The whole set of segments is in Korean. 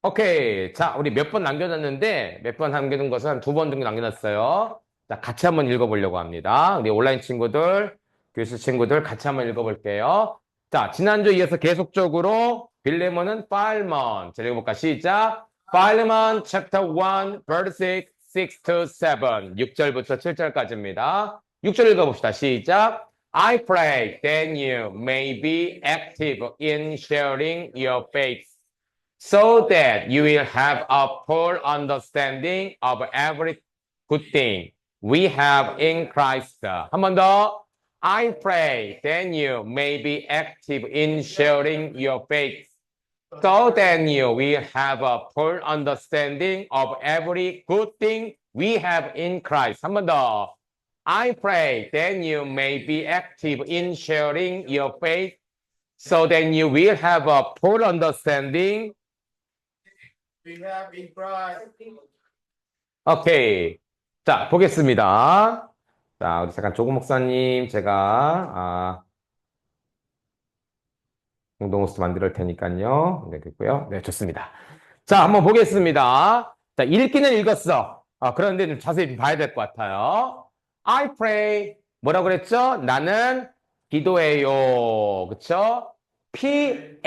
오케이. 자, 우리 몇 번 남겨놨는데, 몇 번 남겨둔 것은 한 두 번 정도 남겨놨어요. 자, 같이 한번 읽어보려고 합니다. 우리 온라인 친구들, 교실 친구들 같이 한번 읽어볼게요. 자, 지난주 이어서 계속적으로 빌레몬은 파일먼. 자, 읽어볼까? 시작. 파일먼 chapter 1, verse 6 to 7. 6절부터 7절까지입니다. 6절 읽어봅시다. 시작. I pray that you may be active in sharing your faith, so that you will have a full understanding of every good thing we have in Christ. 한 번 더. I pray that you may be active in sharing your faith, so that you will have a full understanding of every good thing we have in Christ. 한 번 더. I pray that you may be active in sharing your faith, so that you will have a full understanding. We have in Christ. 오케이. 자, 보겠습니다. 자, 우리 잠깐 조국 목사님, 제가, 공동 호스트 만들 테니까요. 네, 됐고요. 네, 좋습니다. 자, 한번 보겠습니다. 자, 읽기는 읽었어. 그런데 좀 자세히 봐야 될 것 같아요. I pray. 뭐라고 그랬죠? 나는 기도해요. 그쵸? P-L-A-Y.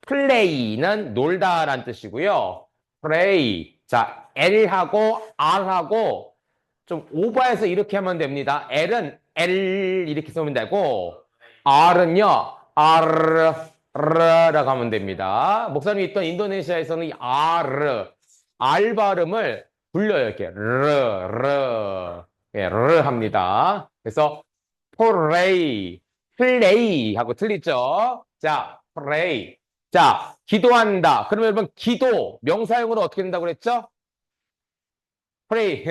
플레이는 놀다라는 뜻이고요. pray. 자, L하고 R하고 좀 오버해서 이렇게 하면 됩니다. L은 L 이렇게 쓰면 되고, R은요, R라고 하면 됩니다. 목사님이 있던 인도네시아에서는 이 R 발음을 불려요. 이렇게, 예, 합니다. 그래서, play 하고 틀리죠? 자, pray. 자, 기도한다. 그러면 여러분, 기도, 명사형으로 어떻게 된다고 그랬죠? pray.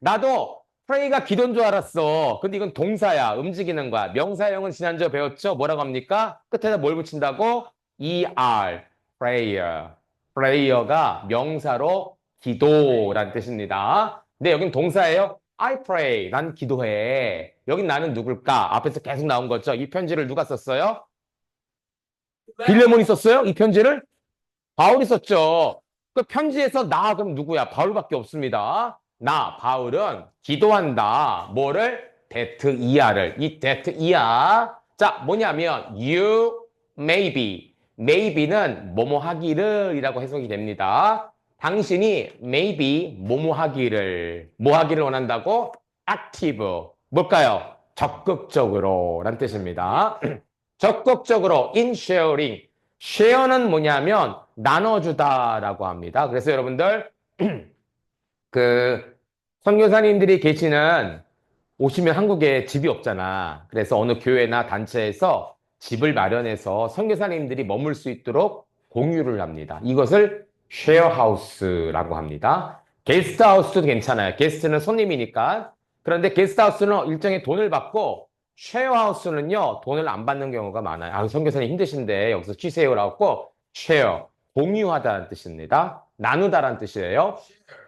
나도 pray가 기도인 줄 알았어. 근데 이건 동사야. 움직이는 거야. 명사형은 지난주에 배웠죠? 뭐라고 합니까? 끝에다 뭘 붙인다고? er, prayer. prayer가 명사로 기도라는 뜻입니다. 근데 여긴 동사예요. I pray. 난 기도해. 여긴 나는 누굴까? 앞에서 계속 나온 거죠. 이 편지를 누가 썼어요? 빌레몬이 썼어요? 이 편지를? 바울이 썼죠. 그 편지에서 나 그럼 누구야? 바울밖에 없습니다. 나 바울은 기도한다. 뭐를? 데트이아를. 이 데트이아. 자, 뭐냐면 you maybe. maybe는 뭐뭐 하기를이라고 해석이 됩니다. 당신이 maybe 뭐뭐 하기를 뭐 하기를 원한다고? active. 뭘까요? 적극적으로 라는 뜻입니다. 적극적으로 in sharing. share는 뭐냐면 나눠주다라고 합니다. 그래서 여러분들 그 선교사님들이 계시는 오시면 한국에 집이 없잖아. 그래서 어느 교회나 단체에서 집을 마련해서 선교사님들이 머물 수 있도록 공유를 합니다. 이것을 쉐어하우스라고 합니다. 게스트하우스도 괜찮아요. 게스트는 손님이니까. 그런데 게스트하우스는 일정의 돈을 받고 쉐어하우스는요, 돈을 안 받는 경우가 많아요. 선교사님 힘드신데 여기서 쉬세요라고 쉐어, 공유하다는 뜻입니다. 나누다라는 뜻이에요.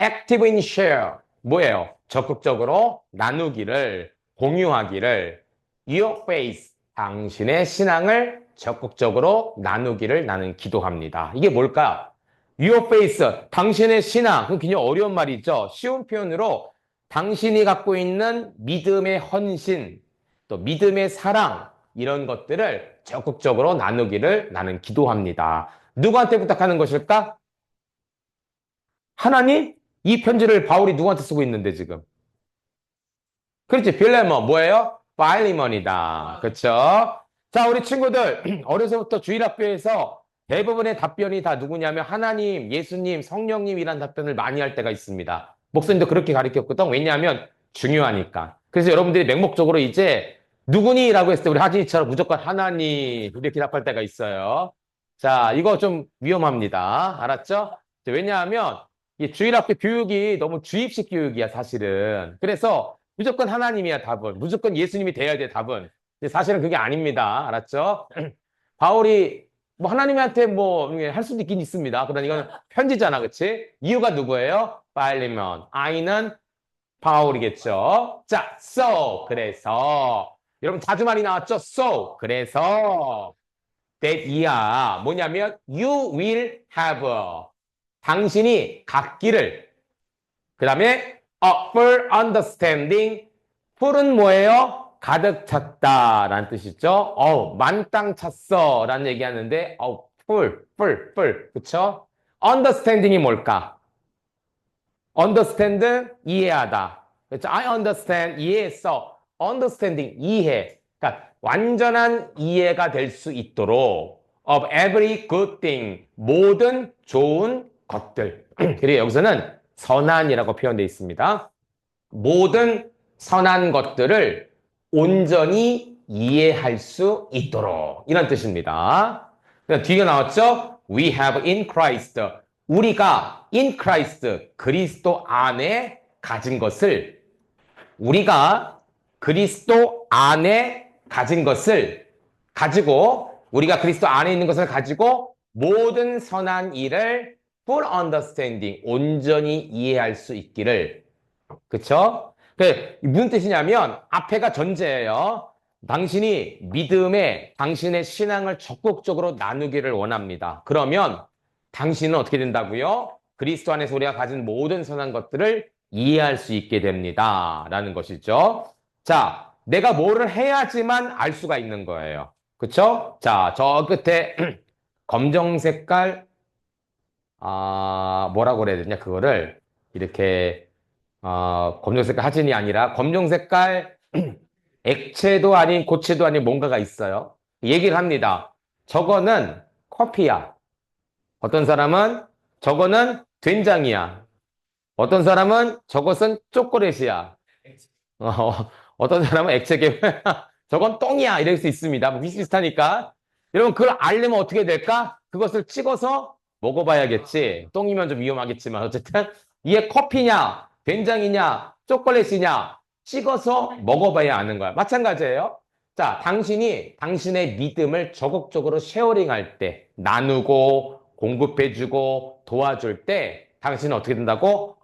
active in share. 뭐예요? 적극적으로 나누기를, 공유하기를, your faith, 당신의 신앙을 적극적으로 나누기를 나는 기도합니다. 이게 뭘까? your faith, 당신의 신앙. 그건 굉장히 어려운 말이죠. 쉬운 표현으로 당신이 갖고 있는 믿음의 헌신, 또 믿음의 사랑, 이런 것들을 적극적으로 나누기를 나는 기도합니다. 누구한테 부탁하는 것일까? 하나님? 이 편지를 바울이 누구한테 쓰고 있는데 지금? 그렇지, 빌레몬 뭐예요? 파일리몬이다. 그렇죠? 자, 우리 친구들 어려서부터 주일학교에서 대부분의 답변이 다 누구냐면 하나님, 예수님, 성령님이란 답변을 많이 할 때가 있습니다. 목사님도 그렇게 가르쳤거든. 왜냐하면 중요하니까. 그래서 여러분들이 맹목적으로 이제 누구니? 라고 했을 때 우리 하진이처럼 무조건 하나님 이렇게 답할 때가 있어요. 자, 이거 좀 위험합니다. 알았죠? 왜냐하면 이 주일학교 교육이 너무 주입식 교육이야, 사실은. 그래서 무조건 하나님이야, 답은. 무조건 예수님이 돼야 돼, 답은. 근데 사실은 그게 아닙니다. 알았죠? 바울이 뭐 하나님한테 뭐 할 수도 있긴 있습니다. 그러나 이건 편지잖아, 그치? 이유가 누구예요? 파일리몬. I는 바울이겠죠? 자, so. 그래서. 여러분 자주 말이 나왔죠? so. 그래서. that 이야. 뭐냐면 you will have. 당신이 갖기를. 그 다음에 a full understanding. full은 뭐예요? 가득 찼다라는 뜻이죠. 만땅 찼어 라는 얘기하는데 full. 그쵸? understanding이 뭘까? understand, 이해하다. 그렇죠? I understand, 이해했어. understanding, 이해. 그러니까 완전한 이해가 될 수 있도록 of every good thing, 모든 좋은 것들. 그리고 여기서는 선한이라고 표현되어 있습니다. 모든 선한 것들을 온전히 이해할 수 있도록 이런 뜻입니다. 뒤가 나왔죠? We have in Christ. 우리가 in Christ, 그리스도 안에 가진 것을 우리가 그리스도 안에 가진 것을 가지고 우리가 그리스도 안에 있는 것을 가지고 모든 선한 일을 full understanding, 온전히 이해할 수 있기를. 그쵸? 무슨 뜻이냐면 앞에가 전제예요. 당신이 믿음에 당신의 신앙을 적극적으로 나누기를 원합니다. 그러면 당신은 어떻게 된다고요? 그리스도 안에서 우리가 가진 모든 선한 것들을 이해할 수 있게 됩니다. 라는 것이죠. 자, 내가 뭐를 해야지만 알 수가 있는 거예요. 그쵸? 자, 저 끝에 검정 색깔 뭐라고 그래야 되냐 그거를 이렇게 검정 색깔 사진이 아니라 검정 색깔 액체도 아닌 고체도 아닌 뭔가가 있어요. 얘기를 합니다. 저거는 커피야. 어떤 사람은 저거는 된장이야. 어떤 사람은 저것은 초콜릿이야. 어떤 사람은 액체계 저건 똥이야. 이럴 수 있습니다. 비슷비슷하니까. 여러분 그걸 알려면 어떻게 될까? 그것을 찍어서 먹어봐야겠지. 똥이면 좀 위험하겠지만 어쨌든 이게 커피냐 된장이냐 초콜릿이냐 찍어서 먹어봐야 아는 거야. 마찬가지예요. 자, 당신이 당신의 믿음을 적극적으로 쉐어링할 때 나누고 공급해주고 도와줄 때 당신은 어떻게 된다고?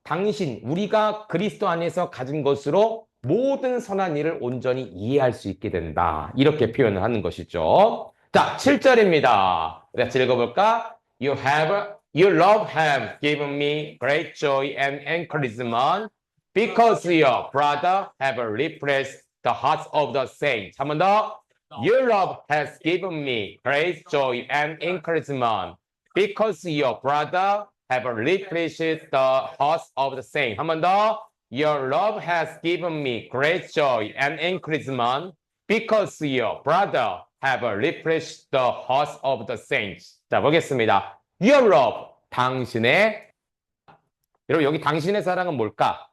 당신, 우리가 그리스도 안에서 가진 것으로 모든 선한 일을 온전히 이해할 수 있게 된다. 이렇게 표현을 하는 것이죠. 자, 7절입니다. 같이 읽어볼까? Your love have given me great joy and encouragement because your brother have refreshed the hearts of the saints. 한 번 더. Your love has given me great joy and encouragement because your brother have refreshed the hearts of the saints. 한 번 더. Your love has given me great joy and encouragement because your brother have refreshed the hearts of the saints. 자, 보겠습니다. Your love, 당신의. 여러분, 여기 당신의 사랑은 뭘까?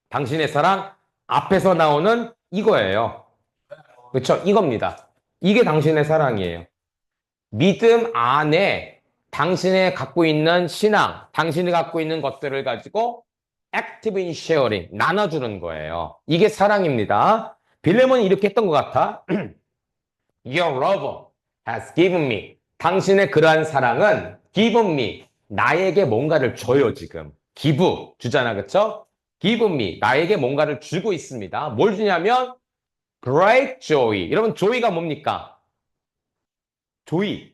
당신의 사랑 앞에서 나오는 이거예요. 그렇죠? 이겁니다. 이게 당신의 사랑이에요. 믿음 안에 당신이 갖고 있는 신앙, 당신이 갖고 있는 것들을 가지고 active in sharing, 나눠주는 거예요. 이게 사랑입니다. 빌레몬이 이렇게 했던 것 같아. Your love has given me. 당신의 그러한 사랑은 given me. 나에게 뭔가를 줘요, 지금. 기부, 주잖아, 그쵸? give me. 나에게 뭔가를 주고 있습니다. 뭘 주냐면 great joy. 여러분, joy가 뭡니까? joy.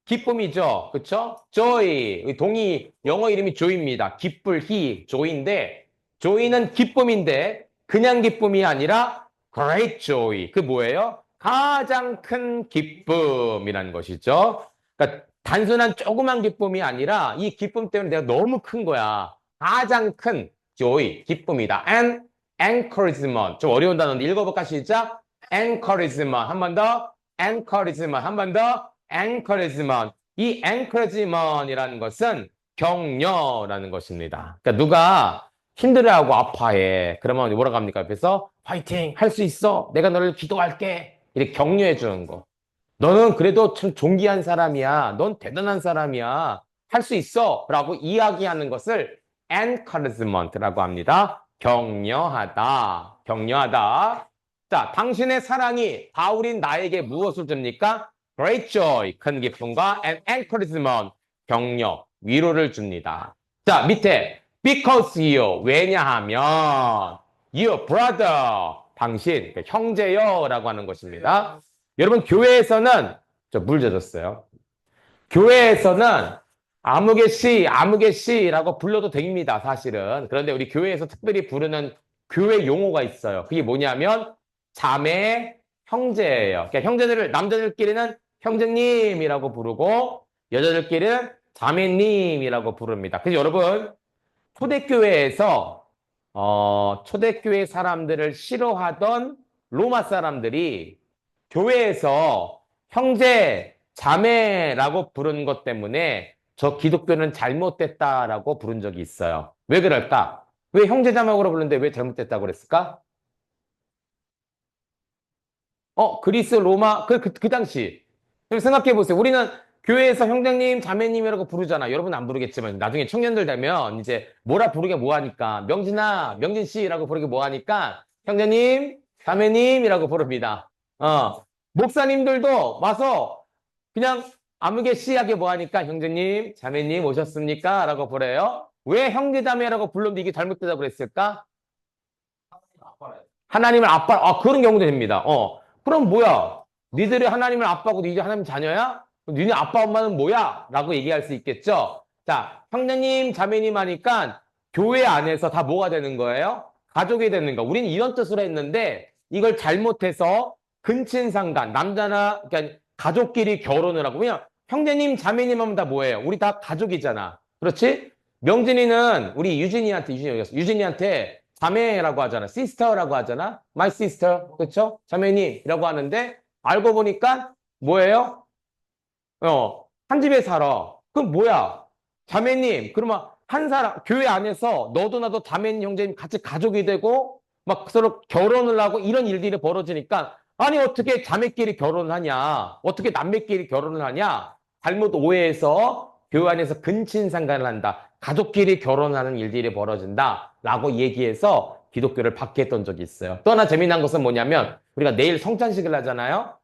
기쁨이죠. 그쵸? joy. 동의, 영어 이름이 joy입니다. 기쁠, 희, joy인데, joy는 기쁨인데, 그냥 기쁨이 아니라 great joy. 그 뭐예요? 가장 큰 기쁨이라는 것이죠. 그러니까 단순한 조그만 기쁨이 아니라 이 기쁨 때문에 내가 너무 큰 거야. 가장 큰 joy, 기쁨이다. And encouragement. 좀 어려운 단어인데 읽어볼까 시작. encouragement. 한 번 더. encouragement. 한 번 더. encouragement. 이 encouragement이라는 것은 격려라는 것입니다. 그러니까 누가 힘들어하고 아파해. 그러면 뭐라고 합니까? 옆에서 화이팅! 할 수 있어! 내가 너를 기도할게! 이렇게 격려해 주는 거. 너는 그래도 참 존귀한 사람이야. 넌 대단한 사람이야. 할 수 있어! 라고 이야기하는 것을 encouragement라고 합니다. 격려하다. 격려하다. 자, 당신의 사랑이 바울인 나에게 무엇을 줍니까? Great joy, 큰 기쁨과 and encouragement, 격려, 위로를 줍니다. 자, 밑에 because you, 왜냐하면 your brother, 당신, 형제요 라고 하는 것입니다. 여러분, 교회에서는, 저 물 젖었어요. 교회에서는 아무개 씨라고 불러도 됩니다, 사실은. 그런데 우리 교회에서 특별히 부르는 교회 용어가 있어요. 그게 뭐냐면, 자매, 형제예요. 그러니까 형제들을, 남자들끼리는 형제님이라고 부르고, 여자들끼리는 자매님이라고 부릅니다. 그래서 여러분, 초대교회에서, 초대교회 사람들을 싫어하던 로마 사람들이 교회에서 형제, 자매라고 부른 것 때문에 저 기독교는 잘못됐다라고 부른 적이 있어요. 왜 그럴까? 왜 형제, 자매라고 부르는데 왜 잘못됐다고 그랬을까? 그리스, 로마, 그 당시. 그럼 생각해 보세요. 우리는 교회에서 형제님, 자매님이라고 부르잖아. 여러분 안 부르겠지만, 나중에 청년들 되면 이제 뭐라 부르게 뭐하니까, 명진아, 명진씨라고 부르게 뭐하니까, 형제님, 자매님이라고 부릅니다. 목사님들도 와서 그냥 아무개 씨하게 뭐하니까, 형제님, 자매님 오셨습니까? 라고 부르요. 왜 형제, 자매라고 불렀는데 이게 잘못되다고 그랬을까? 하나님을 아빠, 그런 경우도 됩니다. 그럼 뭐야? 니들이 하나님을 아빠고 니들이 하나님 자녀야? 그럼 니네 아빠, 엄마는 뭐야? 라고 얘기할 수 있겠죠? 자, 형제님, 자매님 하니까 교회 안에서 다 뭐가 되는 거예요? 가족이 되는 거. 우리는 이런 뜻으로 했는데 이걸 잘못해서 근친상간, 남자나, 그러니까 가족끼리 결혼을 하고, 그냥 형제님, 자매님 하면 다 뭐예요? 우리 다 가족이잖아. 그렇지? 명진이는 우리 유진이한테, 유진이한테 자매라고 하잖아. 시스터라고 하잖아. My sister. 그렇죠? 자매님이라고 하는데 알고 보니까 뭐예요? 한 집에 살아. 그럼 뭐야? 자매님. 그러면 한 사람 교회 안에서 너도 나도 자매님 형제님 같이 가족이 되고 막 서로 결혼을 하고 이런 일들이 벌어지니까 아니 어떻게 자매끼리 결혼을 하냐? 어떻게 남매끼리 결혼을 하냐? 잘못 오해해서 교회 안에서 근친상간을 한다. 가족끼리 결혼하는 일들이 벌어진다. 라고 얘기해서 기독교를 박해했던 적이 있어요. 또 하나 재미난 것은 뭐냐면 우리가 내일 성찬식을 하잖아요.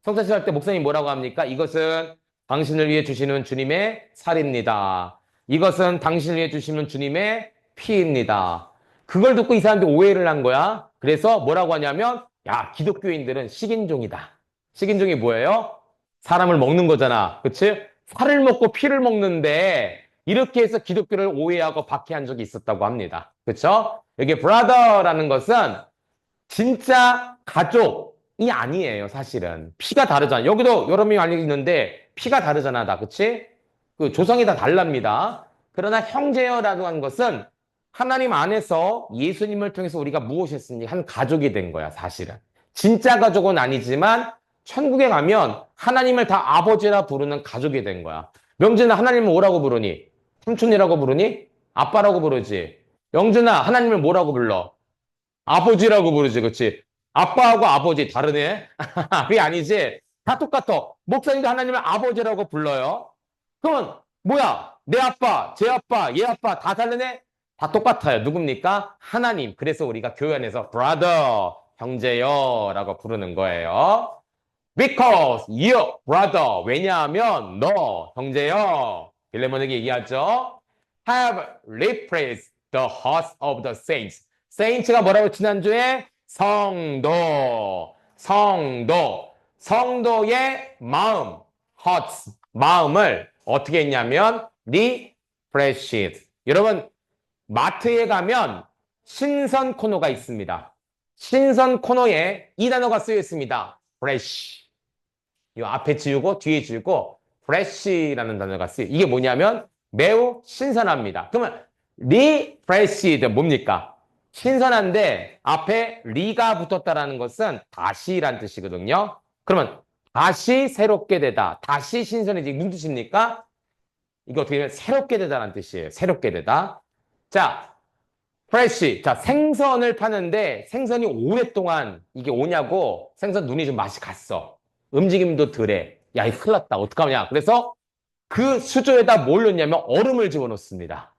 성찬식 할 때 목사님 뭐라고 합니까? 이것은 당신을 위해 주시는 주님의 살입니다. 이것은 당신을 위해 주시는 주님의 피입니다. 그걸 듣고 이 사람들이 오해를 한 거야. 그래서 뭐라고 하냐면 야, 기독교인들은 식인종이다. 식인종이 뭐예요? 사람을 먹는 거잖아. 그치? 살을 먹고 피를 먹는데 이렇게 해서 기독교를 오해하고 박해한 적이 있었다고 합니다. 그쵸? 여기 brother라는 것은 진짜 가족이 아니에요, 사실은. 피가 다르잖아. 여기도 여러 명이 알려 있는데 피가 다르잖아, 다. 그치? 그 조상이 다 달랍니다. 그러나 형제여라고 하는 것은 하나님 안에서 예수님을 통해서 우리가 무엇이었으니 한 가족이 된 거야, 사실은. 진짜 가족은 아니지만 천국에 가면 하나님을 다 아버지라 부르는 가족이 된 거야. 명진아, 하나님을 뭐라고 부르니? 삼촌이라고 부르니? 아빠라고 부르지. 영준아, 하나님을 뭐라고 불러? 아버지라고 부르지, 그치? 아빠하고 아버지 다르네? 그게 아니지? 다 똑같아. 목사님도 하나님을 아버지라고 불러요. 그러면 뭐야? 내 아빠, 제 아빠, 얘 아빠 다 다르네? 다 똑같아요. 누굽니까? 하나님. 그래서 우리가 교회 안에서 brother, 형제여 라고 부르는 거예요. Because you, brother. 왜냐하면 너, 형제여. 빌레몬에게 얘기하죠. Have replaced the hearts of the saints. saints가 뭐라고 지난주에? 성도. 성도. 성도의 마음. hearts. 마음을 어떻게 했냐면 refreshed. 여러분 마트에 가면 신선 코너가 있습니다. 신선 코너에 이 단어가 쓰여 있습니다. fresh. 이 앞에 지우고 뒤에 지우고 fresh라는 단어가 쓰여. 이게 뭐냐면 매우 신선합니다. 그러면 refreshed 뭡니까? 신선한데 앞에 리가 붙었다라는 것은 다시란 뜻이거든요. 그러면 다시 새롭게 되다. 다시 신선해지기 무슨 뜻입니까? 이거 어떻게 되면 새롭게 되다라는 뜻이에요. 새롭게 되다. 자, 프레쉬. 자, 생선을 파는데 생선이 오랫동안 이게 오냐고 생선 눈이 좀 맛이 갔어. 움직임도 덜해. 야, 이거 큰일 났다. 어떡하냐. 그래서 그 수조에다 뭘 넣냐면 얼음을 집어넣습니다.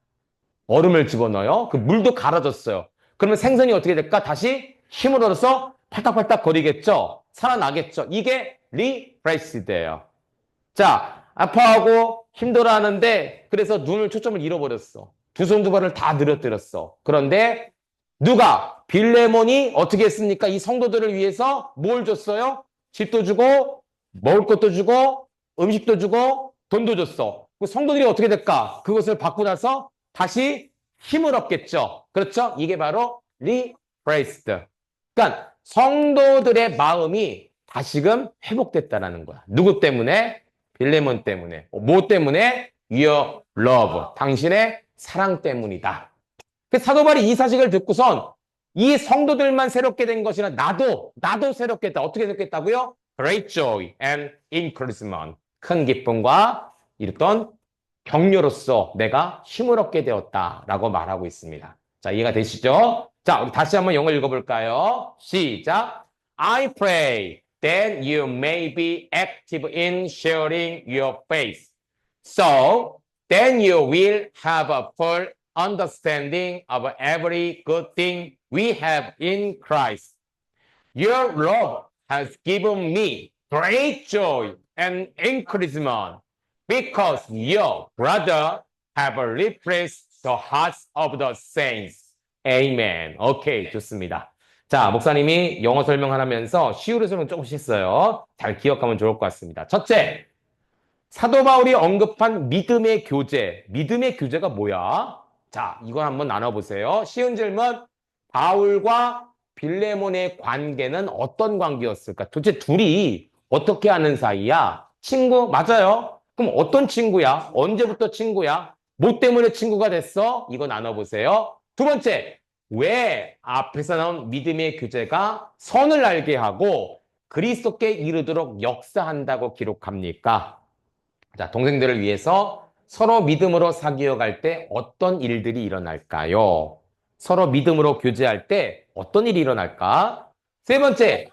얼음을 집어넣어요. 그 물도 갈아졌어요. 그러면 생선이 어떻게 될까? 다시 힘을 얻어서 팔딱팔딱 거리겠죠? 살아나겠죠? 이게 리프레시드예요. 자, 아파하고 힘들어 하는데 그래서 눈을 초점을 잃어버렸어. 두 손 두 발을 다 늘어뜨렸어. 그런데 누가 빌레몬이 어떻게 했습니까? 이 성도들을 위해서 뭘 줬어요? 집도 주고, 먹을 것도 주고, 음식도 주고, 돈도 줬어. 그 성도들이 어떻게 될까? 그것을 받고 나서 다시 힘을 얻겠죠. 그렇죠? 이게 바로 refreshed. 그러니까 성도들의 마음이 다시금 회복됐다라는 거야. 누구 때문에? 빌레몬 때문에. 뭐 때문에? Your love. 당신의 사랑 때문이다. 그 사도 바울이 이 사실을 듣고선 이 성도들만 새롭게 된 것이 아니라 나도 새롭게 했다. 어떻게 새롭겠다고요? Great joy and encouragement. 큰 기쁨과 이랬던 격려로서 내가 힘을 얻게 되었다라고 말하고 있습니다. 자, 이해가 되시죠? 자, 우리 다시 한번 영어 읽어볼까요? 시작. I pray that you may be active in sharing your faith, so then you will have a full understanding of every good thing we have in Christ. Your love has given me great joy and encouragement because your brother have refreshed the hearts of the saints. Amen. 오케이, 좋습니다. 자, 목사님이 영어 설명하면서 시우르 설명 조금씩 했어요. 잘 기억하면 좋을 것 같습니다. 첫째, 사도 바울이 언급한 믿음의 교제. 믿음의 교제가 뭐야? 자, 이걸 한번 나눠보세요. 쉬운 질문. 바울과 빌레몬의 관계는 어떤 관계였을까? 도대체 둘이 어떻게 하는 사이야? 친구? 맞아요. 그럼 어떤 친구야? 언제부터 친구야? 뭐 때문에 친구가 됐어? 이거 나눠보세요. 두 번째, 왜 앞에서 나온 믿음의 교제가 선을 알게 하고 그리스도께 이르도록 역사한다고 기록합니까? 자, 동생들을 위해서 서로 믿음으로 사귀어 갈 때 어떤 일들이 일어날까요? 서로 믿음으로 교제할 때 어떤 일이 일어날까? 세 번째,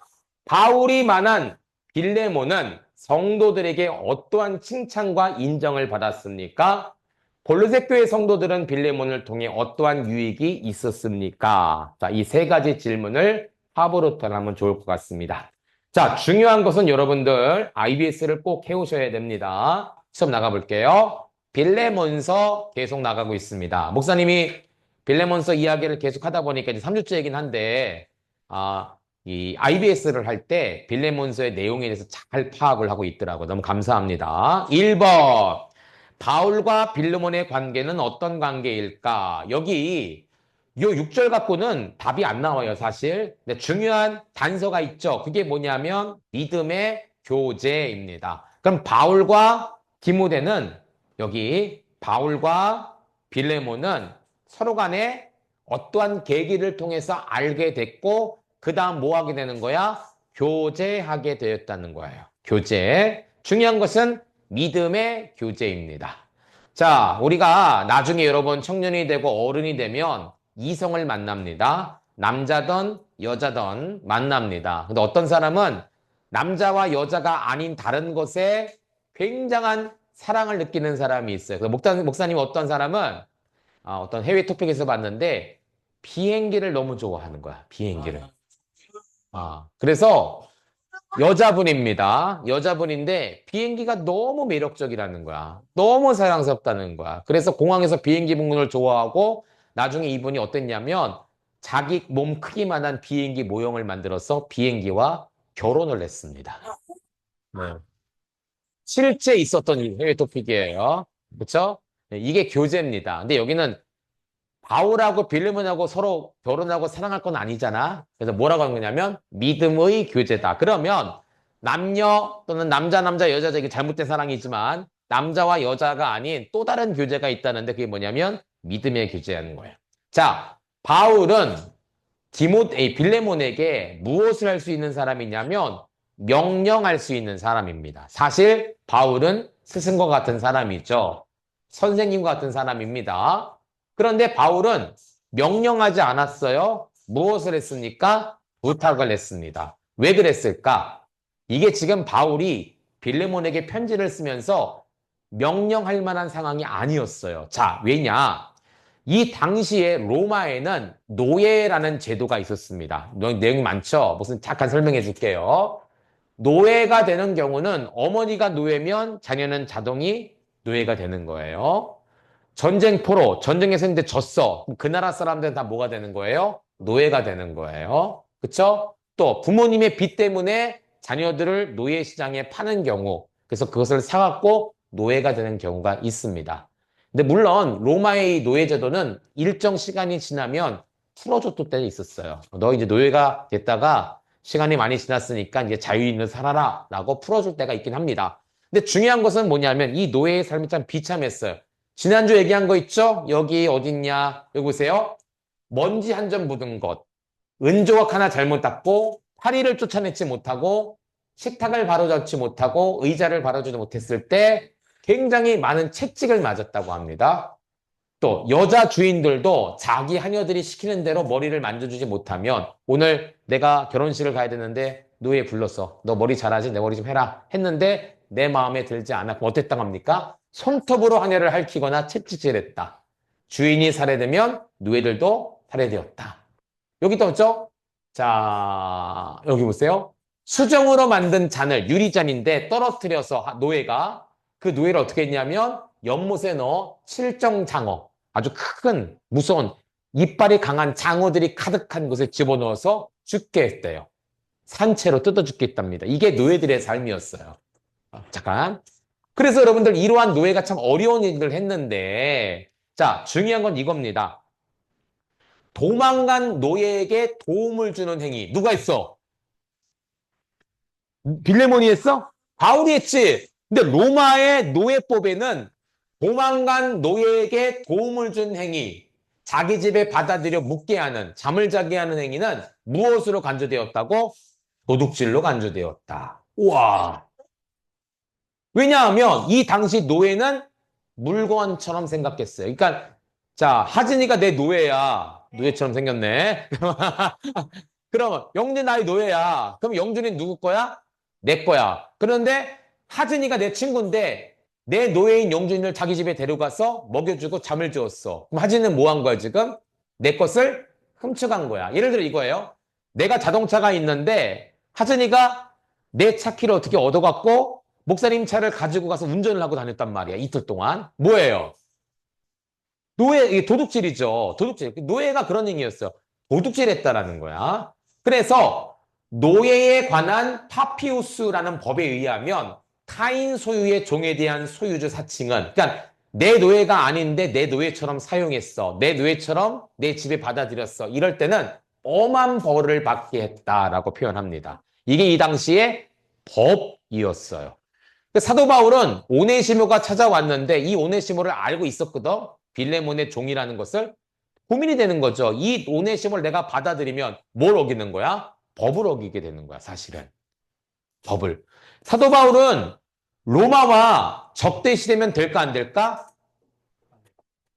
바울이 만난 빌레몬은 성도들에게 어떠한 칭찬과 인정을 받았습니까? 골로새 교회 성도들은 빌레몬을 통해 어떠한 유익이 있었습니까? 자, 이 세 가지 질문을 합으로 하면 좋을 것 같습니다. 자, 중요한 것은 여러분들 IBS를 꼭 해오셔야 됩니다. 시험 나가볼게요. 빌레몬서 계속 나가고 있습니다. 목사님이 빌레몬서 이야기를 계속 하다 보니까 이제 3주째이긴 한데, 이 IBS를 할 때 빌레몬서의 내용에 대해서 잘 파악을 하고 있더라고요. 너무 감사합니다. 1번. 바울과 빌레몬의 관계는 어떤 관계일까? 여기 요 6절 갖고는 답이 안 나와요, 사실. 근데 중요한 단서가 있죠. 그게 뭐냐면 믿음의 교제입니다. 그럼 바울과 디모데는 여기 바울과 빌레몬은 서로 간에 어떠한 계기를 통해서 알게 됐고 그 다음 뭐 하게 되는 거야? 교제하게 되었다는 거예요. 교제. 중요한 것은 믿음의 교제입니다. 자, 우리가 나중에 여러분 청년이 되고 어른이 되면 이성을 만납니다. 남자든 여자든 만납니다. 근데 어떤 사람은 남자와 여자가 아닌 다른 것에 굉장한 사랑을 느끼는 사람이 있어요. 목사님 어떤 사람은 어떤 해외 토픽에서 봤는데 비행기를 너무 좋아하는 거야. 비행기를. 그래서 여자분입니다. 여자분인데 비행기가 너무 매력적이라는 거야. 너무 사랑스럽다는 거야. 그래서 공항에서 비행기 보는 걸 좋아하고 나중에 이분이 어땠냐면 자기 몸 크기만한 비행기 모형을 만들어서 비행기와 결혼을 했습니다. 네. 실제 있었던 해외 토픽이에요. 그렇죠? 이게 교제입니다. 근데 여기는 바울하고 빌레몬하고 서로 결혼하고 사랑할 건 아니잖아. 그래서 뭐라고 하는 거냐면 믿음의 교제다. 그러면 남녀 또는 남자 여자 이게 잘못된 사랑이지만 남자와 여자가 아닌 또 다른 교제가 있다는데 그게 뭐냐면 믿음의 교제하는 거예요. 자, 바울은 빌레몬에게 무엇을 할 수 있는 사람이냐면 명령할 수 있는 사람입니다. 사실 바울은 스승과 같은 사람이죠. 선생님과 같은 사람입니다. 그런데 바울은 명령하지 않았어요. 무엇을 했습니까? 부탁을 했습니다. 왜 그랬을까? 이게 지금 바울이 빌레몬에게 편지를 쓰면서 명령할 만한 상황이 아니었어요. 자, 왜냐? 이 당시에 로마에는 노예라는 제도가 있었습니다. 내용이 많죠? 무슨 잠깐 설명해 줄게요. 노예가 되는 경우는 어머니가 노예면 자녀는 자동이 노예가 되는 거예요. 전쟁포로 전쟁에서 했는데 졌어. 그 나라 사람들은 다 뭐가 되는 거예요? 노예가 되는 거예요. 그쵸? 또 부모님의 빚 때문에 자녀들을 노예 시장에 파는 경우, 그래서 그것을 사갖고 노예가 되는 경우가 있습니다. 근데 물론 로마의 노예 제도는 일정 시간이 지나면 풀어줬을 때도 있었어요. 너 이제 노예가 됐다가 시간이 많이 지났으니까 이제 자유인으로 살아라 라고 풀어줄 때가 있긴 합니다. 근데 중요한 것은 뭐냐면 이 노예의 삶이 참 비참했어요. 지난주 얘기한 거 있죠? 여기 어딨냐? 여기 보세요. 먼지 한 점 묻은 것. 은조각 하나 잘못 닦고 파리를 쫓아내지 못하고 식탁을 바로잡지 못하고 의자를 바로주지 못했을 때 굉장히 많은 채찍을 맞았다고 합니다. 또 여자 주인들도 자기 하녀들이 시키는 대로 머리를 만져주지 못하면 오늘 내가 결혼식을 가야 되는데 노예 불렀어. 너 머리 잘하지? 내 머리 좀 해라. 했는데 내 마음에 들지 않았고 어땠다고 합니까? 손톱으로 하녀를 핥히거나 채찍질했다. 주인이 살해되면 노예들도 살해되었다. 여기 또 있죠? 자, 여기 보세요. 수정으로 만든 잔을 유리잔인데 떨어뜨려서 노예가 그 노예를 어떻게 했냐면 연못에 넣어 칠정장어, 아주 큰 무서운 이빨이 강한 장어들이 가득한 곳에 집어넣어서 죽게 했대요. 산채로 뜯어 죽게 했답니다. 이게 노예들의 삶이었어요. 잠깐. 그래서 여러분들 이러한 노예가 참 어려운 일을 했는데 자, 중요한 건 이겁니다. 도망간 노예에게 도움을 주는 행위. 누가 했어? 빌레몬이 했어? 바울이 했지. 근데 로마의 노예법에는 도망간 노예에게 도움을 준 행위, 자기 집에 받아들여 묵게 하는, 잠을 자게 하는 행위는 무엇으로 간주되었다고? 도둑질로 간주되었다. 우와. 왜냐하면 이 당시 노예는 물건처럼 생각했어요. 그러니까 자, 하진이가 내 노예야. 노예처럼 생겼네. 그러면 영준이 나의 노예야. 그럼 영준이는 누구 거야? 내 거야. 그런데 하진이가 내 친구인데 내 노예인 영준이를 자기 집에 데려가서 먹여주고 잠을 재웠어. 그럼 하진이는 뭐 한 거야 지금? 내 것을 훔쳐간 거야. 예를 들어 이거예요. 내가 자동차가 있는데 하진이가 내 차 키를 어떻게 얻어갖고 목사님 차를 가지고 가서 운전을 하고 다녔단 말이야. 이틀 동안. 뭐예요? 노예, 이게 도둑질이죠. 도둑질. 노예가 그런 행위였어요. 도둑질했다라는 거야. 그래서 노예에 관한 파피우스라는 법에 의하면 타인 소유의 종에 대한 소유주 사칭은 그러니까 내 노예가 아닌데 내 노예처럼 사용했어. 내 노예처럼 내 집에 받아들였어. 이럴 때는 엄한 벌을 받게 했다라고 표현합니다. 이게 이 당시의 법이었어요. 사도 바울은 오네시모가 찾아왔는데 이 오네시모를 알고 있었거든. 빌레몬의 종이라는 것을 고민이 되는 거죠. 이 오네시모를 내가 받아들이면 뭘 어기는 거야? 법을 어기게 되는 거야, 사실은. 법을. 사도 바울은 로마와 적대시되면 될까 안 될까?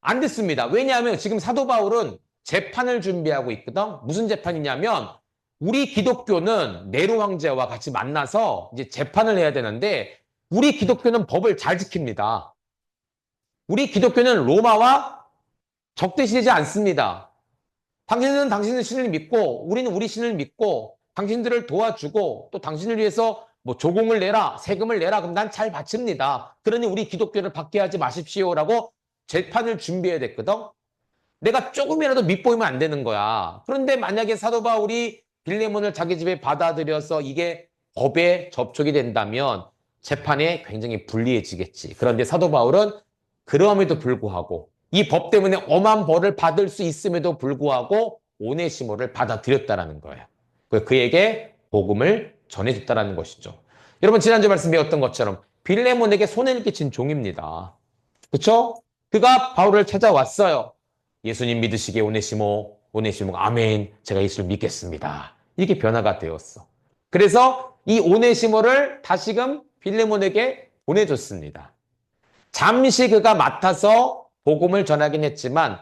안 됐습니다. 왜냐하면 지금 사도 바울은 재판을 준비하고 있거든. 무슨 재판이냐면 우리 기독교는 네로 황제와 같이 만나서 이제 재판을 해야 되는데 우리 기독교는 법을 잘 지킵니다. 우리 기독교는 로마와 적대시되지 않습니다. 당신은 당신의 신을 믿고 우리는 우리 신을 믿고 당신들을 도와주고 또 당신을 위해서 뭐 조공을 내라, 세금을 내라. 그럼 난 잘 바칩니다. 그러니 우리 기독교를 받게 하지 마십시오라고 재판을 준비해야 됐거든. 내가 조금이라도 밑보이면 안 되는 거야. 그런데 만약에 사도 바울이 빌레몬을 자기 집에 받아들여서 이게 법에 접촉이 된다면 재판에 굉장히 불리해지겠지. 그런데 사도 바울은 그럼에도 불구하고 이 법 때문에 엄한 벌을 받을 수 있음에도 불구하고 오네시모를 받아들였다라는 거예요. 그에게 복음을 전해줬다라는 것이죠. 여러분 지난주 말씀 배웠던 것처럼 빌레몬에게 손해를 끼친 종입니다. 그렇죠? 그가 바울을 찾아왔어요. 예수님 믿으시기에 오네시모, 오네시모가 아멘, 제가 예수를 믿겠습니다. 이게 변화가 되었어. 그래서 이 오네시모를 다시금 빌레몬에게 보내줬습니다. 잠시 그가 맡아서 복음을 전하긴 했지만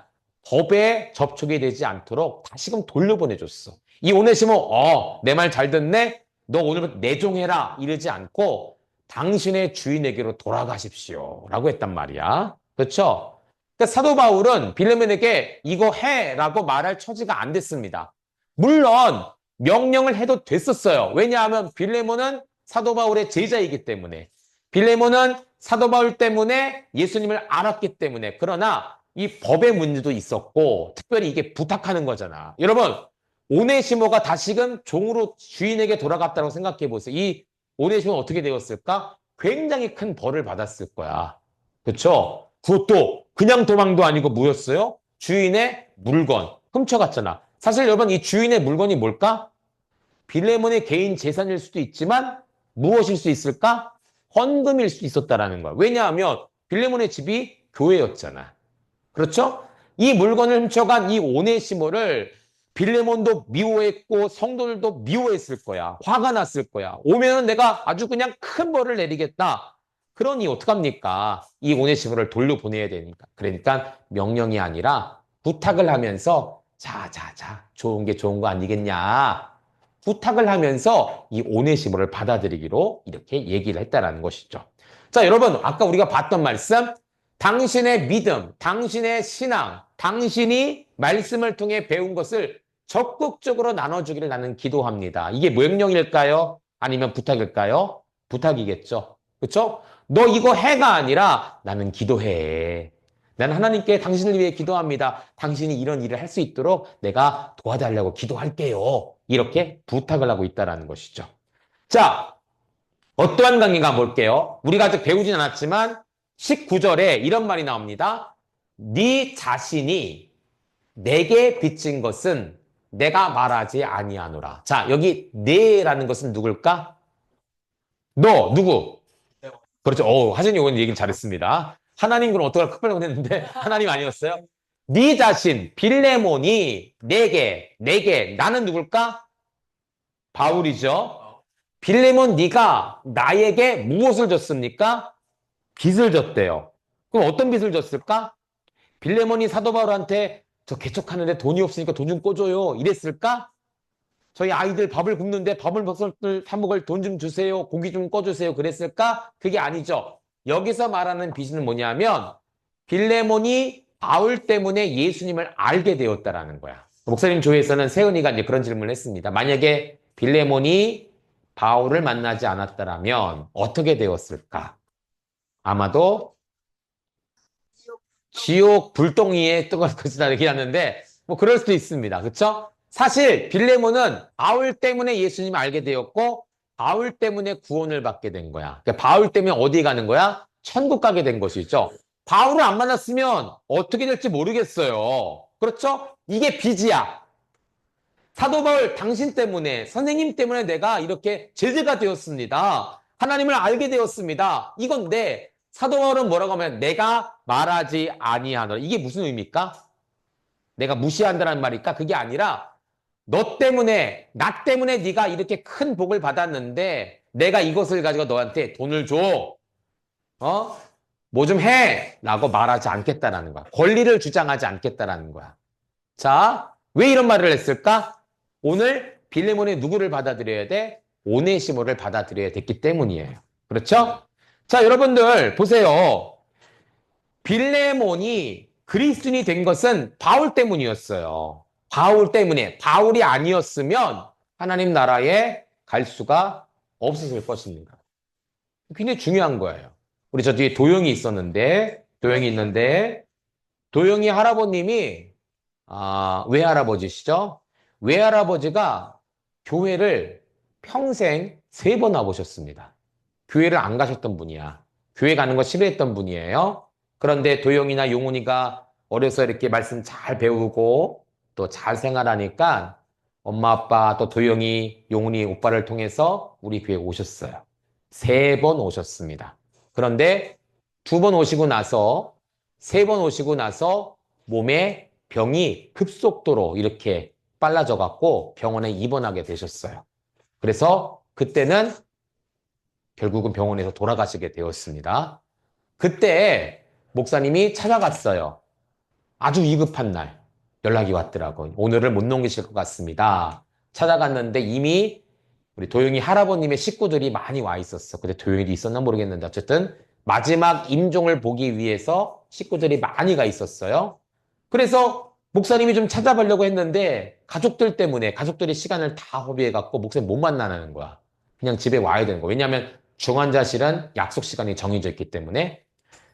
법에 접촉이 되지 않도록 다시금 돌려보내줬어. 이 오네시모, 내 말 잘 듣네? 너 오늘부터 내 종해라 이러지 않고 당신의 주인에게로 돌아가십시오 라고 했단 말이야. 그렇죠? 그러니까 사도 바울은 빌레몬에게 이거 해라고 말할 처지가 안 됐습니다. 물론 명령을 해도 됐었어요. 왜냐하면 빌레몬은 사도 바울의 제자이기 때문에. 빌레몬은 사도 바울 때문에 예수님을 알았기 때문에. 그러나 이 법의 문제도 있었고 특별히 이게 부탁하는 거잖아. 여러분 오네시모가 다시금 종으로 주인에게 돌아갔다고 생각해 보세요. 이 오네시모는 어떻게 되었을까? 굉장히 큰 벌을 받았을 거야. 그렇죠? 그것도 그냥 도망도 아니고 뭐였어요? 주인의 물건 훔쳐갔잖아. 사실 여러분 이 주인의 물건이 뭘까? 빌레몬의 개인 재산일 수도 있지만 무엇일 수 있을까? 헌금일 수 있었다라는 거야. 왜냐하면 빌레몬의 집이 교회였잖아. 그렇죠? 이 물건을 훔쳐간 이 오네시모를 빌레몬도 미워했고 성도들도 미워했을 거야. 화가 났을 거야. 오면은 내가 아주 그냥 큰 벌을 내리겠다. 그러니 어떡합니까? 이 오네시모를 돌려보내야 되니까. 그러니까 명령이 아니라 부탁을 하면서 자, 좋은 게 좋은 거 아니겠냐. 부탁을 하면서 이 오네시모를 받아들이기로 이렇게 얘기를 했다라는 것이죠. 자, 여러분, 아까 우리가 봤던 말씀, 당신의 믿음, 당신의 신앙, 당신이 말씀을 통해 배운 것을 적극적으로 나눠주기를 나는 기도합니다. 이게 명령일까요? 아니면 부탁일까요? 부탁이겠죠. 그렇죠? 너 이거 해가 아니라 나는 기도해. 난 하나님께 당신을 위해 기도합니다. 당신이 이런 일을 할 수 있도록 내가 도와달라고 기도할게요. 이렇게 부탁을 하고 있다는 것이죠. 자, 어떠한 관계인가 볼게요. 우리가 아직 배우진 않았지만 19절에 이런 말이 나옵니다. 네 자신이 내게 빚진 것은 내가 말하지 아니하노라. 자, 여기 네라는 것은 누굴까? 너, 누구? 그렇죠. 하진이 오늘 얘기를 잘했습니다. 하나님 그럼 어떡할 급하려고 했는데 하나님 아니었어요? 네 자신, 빌레몬이 내게, 나는 누굴까? 바울이죠. 빌레몬 네가 나에게 무엇을 줬습니까? 빚을 줬대요. 그럼 어떤 빚을 줬을까? 빌레몬이 사도 바울한테 저 개척하는데 돈이 없으니까 돈 좀 꿔줘요. 이랬을까? 저희 아이들 밥을 굽는데 밥을 사 먹을 돈 좀 주세요. 고기 좀 꺼주세요. 그랬을까? 그게 아니죠. 여기서 말하는 빚은 뭐냐면 빌레몬이 바울 때문에 예수님을 알게 되었다라는 거야. 목사님 조회에서는 세은이가 이제 그런 질문을 했습니다. 만약에 빌레몬이 바울을 만나지 않았다라면 어떻게 되었을까? 아마도 지옥 불덩이에 뜨거울 것이다 이렇게 하는데 뭐 그럴 수도 있습니다. 그렇죠? 사실 빌레몬은 바울 때문에 예수님을 알게 되었고 바울 때문에 구원을 받게 된 거야. 그러니까 바울 때문에 어디 가는 거야? 천국 가게 된 것이죠. 바울을 안 만났으면 어떻게 될지 모르겠어요. 그렇죠? 이게 빚이야. 사도 바울 당신 때문에 선생님 때문에 내가 이렇게 제자가 되었습니다. 하나님을 알게 되었습니다. 이건데 사도 바울은 뭐라고 하면 내가 말하지 아니하노라. 이게 무슨 의미입니까? 내가 무시한다는 말일까? 그게 아니라 너 때문에 나 때문에 네가 이렇게 큰 복을 받았는데 내가 이것을 가지고 너한테 돈을 줘. 뭐 좀 해. 라고 말하지 않겠다라는 거야. 권리를 주장하지 않겠다라는 거야. 자, 왜 이런 말을 했을까? 오늘 빌레몬이 누구를 받아들여야 돼? 오네시모를 받아들여야 됐기 때문이에요. 그렇죠? 자, 여러분들 보세요. 빌레몬이 그리스도인이 된 것은 바울 때문이었어요. 바울 때문에. 바울이 아니었으면 하나님 나라에 갈 수가 없었을 것입니다. 굉장히 중요한 거예요. 우리 저 뒤에 도영이 있는데 도영이 할아버님이 외할아버지시죠? 외할아버지가 교회를 평생 3번 와보셨습니다. 교회를 안 가셨던 분이야. 교회 가는 거 싫어했던 분이에요. 그런데 도영이나 용훈이가 어려서 이렇게 말씀 잘 배우고 또 잘 생활하니까 엄마, 아빠, 또 도영이, 용훈이 오빠를 통해서 우리 교회 오셨어요. 3번 오셨습니다. 그런데 2번 오시고 나서, 3번 오시고 나서 몸에 병이 급속도로 이렇게 빨라져 갖고 병원에 입원하게 되셨어요. 그래서 그때는 결국은 병원에서 돌아가시게 되었습니다. 그때 목사님이 찾아갔어요. 아주 위급한 날 연락이 왔더라고요. 오늘을 못 넘기실 것 같습니다. 찾아갔는데 이미 우리 도영이 할아버님의 식구들이 많이 와 있었어. 근데 도영이도 있었나 모르겠는데 어쨌든 마지막 임종을 보기 위해서 식구들이 많이 가 있었어요. 그래서 목사님이 좀 찾아보려고 했는데 가족들 때문에 가족들이 시간을 다 허비해갖고 목사님 못 만나는 거야. 그냥 집에 와야 되는 거야. 왜냐하면 중환자실은 약속 시간이 정해져 있기 때문에.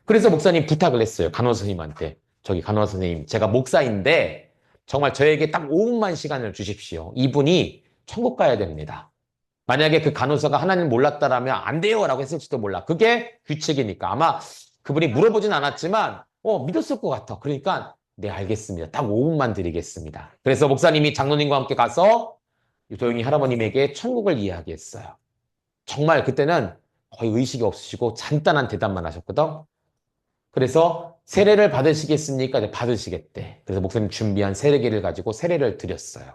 그래서 목사님 부탁을 했어요. 간호사 선생님한테. 저기 간호사 선생님, 제가 목사인데 정말 저에게 딱 5분만 시간을 주십시오. 이분이 천국 가야 됩니다. 만약에 그 간호사가 하나님 몰랐다라면 안 돼요 라고 했을지도 몰라. 그게 규칙이니까. 아마 그분이 물어보진 않았지만 믿었을 것 같아. 그러니까 네 알겠습니다. 딱 5분만 드리겠습니다. 그래서 목사님이 장로님과 함께 가서 조용히 할아버님에게 천국을 이야기했어요. 정말 그때는 거의 의식이 없으시고 간단한 대답만 하셨거든. 그래서 세례를 받으시겠습니까? 네, 받으시겠대. 그래서 목사님 준비한 세례기를 가지고 세례를 드렸어요.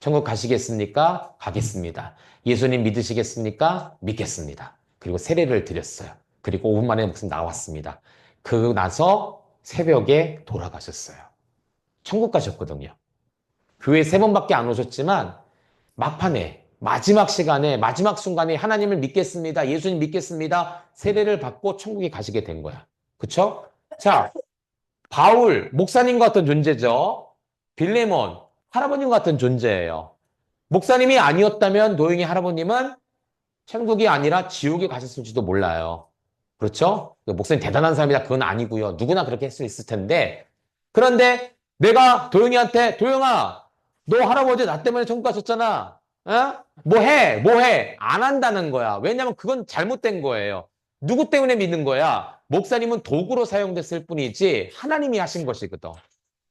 천국 가시겠습니까? 가겠습니다. 예수님 믿으시겠습니까? 믿겠습니다. 그리고 세례를 드렸어요. 그리고 5분 만에 목사님 나왔습니다. 그러고 나서 새벽에 돌아가셨어요. 천국 가셨거든요. 교회 3번밖에 안 오셨지만 막판에 마지막 시간에 마지막 순간에 하나님을 믿겠습니다. 예수님 믿겠습니다. 세례를 받고 천국에 가시게 된 거야. 그쵸? 자, 바울 목사님 같은 존재죠. 빌레몬 할아버님 같은 존재예요. 목사님이 아니었다면 노영희 할아버님은 천국이 아니라 지옥에 가셨을지도 몰라요. 그렇죠? 목사님 대단한 사람이다. 그건 아니고요. 누구나 그렇게 할 수 있을 텐데. 그런데 내가 도영이한테 도영아, 너 할아버지 나 때문에 천국 가셨잖아. 어? 뭐 해? 뭐 해? 안 한다는 거야. 왜냐면 그건 잘못된 거예요. 누구 때문에 믿는 거야? 목사님은 도구로 사용됐을 뿐이지 하나님이 하신 것이거든.